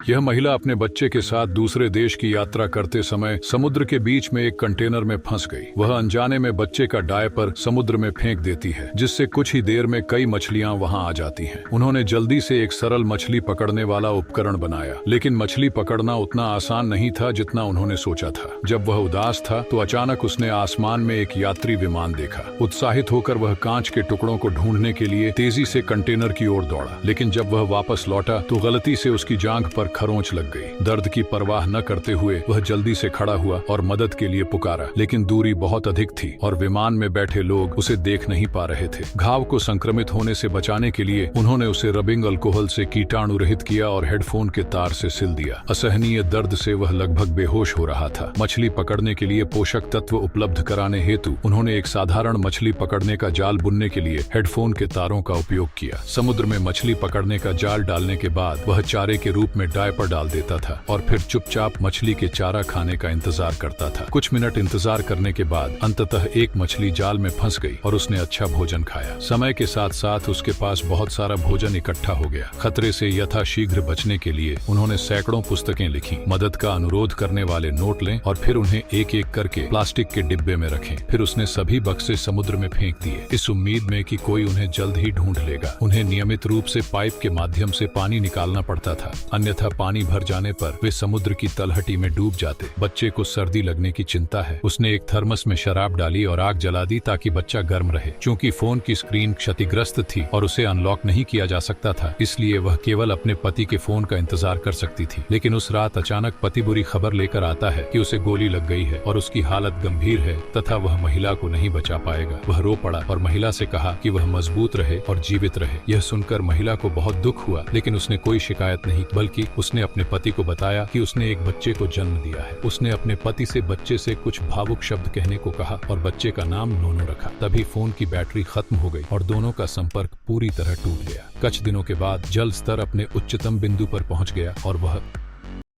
यह महिला अपने बच्चे के साथ दूसरे देश की यात्रा करते समय समुद्र के बीच में एक कंटेनर में फंस गई। वह अनजाने में बच्चे का डायपर समुद्र में फेंक देती है, जिससे कुछ ही देर में कई मछलियां वहां आ जाती हैं। उन्होंने जल्दी से एक सरल मछली पकड़ने वाला उपकरण बनाया, लेकिन मछली पकड़ना उतना आसान नहीं था जितना उन्होंने सोचा था। जब वह उदास था तो अचानक उसने आसमान में एक यात्री विमान देखा। उत्साहित होकर वह कांच के टुकड़ों को ढूंढने के लिए तेजी से कंटेनर की ओर दौड़ा, लेकिन जब वह वापस लौटा तो गलती से उसकी जांघ पर खरोंच लग गई। दर्द की परवाह न करते हुए वह जल्दी से खड़ा हुआ और मदद के लिए पुकारा, लेकिन दूरी बहुत अधिक थी और विमान में बैठे लोग उसे देख नहीं पा रहे थे। घाव को संक्रमित होने से बचाने के लिए उन्होंने उसे रबिंग अल्कोहल से कीटाणु रहित किया और हेडफोन के तार से सिल दिया। असहनीय दर्द से वह लगभग बेहोश हो रहा था। मछली पकड़ने के लिए पोषक तत्व उपलब्ध कराने हेतु उन्होंने एक साधारण मछली पकड़ने का जाल बुनने के लिए हेडफोन के तारों का उपयोग किया। समुद्र में मछली पकड़ने का जाल डालने के बाद वह चारे के रूप में डायपर डाल देता था और फिर चुपचाप मछली के चारा खाने का इंतजार करता था। कुछ मिनट इंतजार करने के बाद अंततः एक मछली जाल में फंस गई और उसने अच्छा भोजन खाया। समय के साथ साथ उसके पास बहुत सारा भोजन इकट्ठा हो गया। खतरे से यथाशीघ्र बचने के लिए उन्होंने सैकड़ों पुस्तकें लिखी। मदद का अनुरोध करने वाले नोट लें और फिर उन्हें एक एक करके प्लास्टिक के डिब्बे में रखें। फिर उसने सभी बक्से समुद्र में फेंक दिए, इस उम्मीद में कि कोई उन्हें जल्द ही ढूंढ लेगा। उन्हें नियमित रूप से पाइप के माध्यम से पानी निकालना पड़ता था, अन्यथा पानी भर जाने पर वे समुद्र की तलहटी में डूब जाते। बच्चे को सर्दी लगने की चिंता है। उसने एक थर्मस में शराब डाली और आग जला दी ताकि बच्चा गर्म रहे। चूंकि फोन की स्क्रीन क्षतिग्रस्त थी और उसे अनलॉक नहीं किया जा सकता था, इसलिए वह केवल अपने पति के फोन का इंतजार कर सकती थी। लेकिन उस रात अचानक पति बुरी खबर लेकर आता है कि उसे गोली लग गई है और उसकी हालत गंभीर है तथा वह महिला को नहीं बचा पाएगा। वह रो पड़ा और महिला से कहा कि वह मजबूत रहे और जीवित रहे। यह सुनकर महिला को बहुत दुख हुआ, लेकिन उसने कोई शिकायत नहीं, बल्कि उसने अपने पति को बताया कि उसने एक बच्चे को जन्म दिया है। उसने अपने पति से बच्चे से कुछ भावुक शब्द कहने को कहा और बच्चे का नाम नोनो रखा। तभी फोन की बैटरी खत्म हो गई और दोनों का संपर्क पूरी तरह टूट गया। कुछ दिनों के बाद जल स्तर अपने उच्चतम बिंदु पर पहुंच गया और वह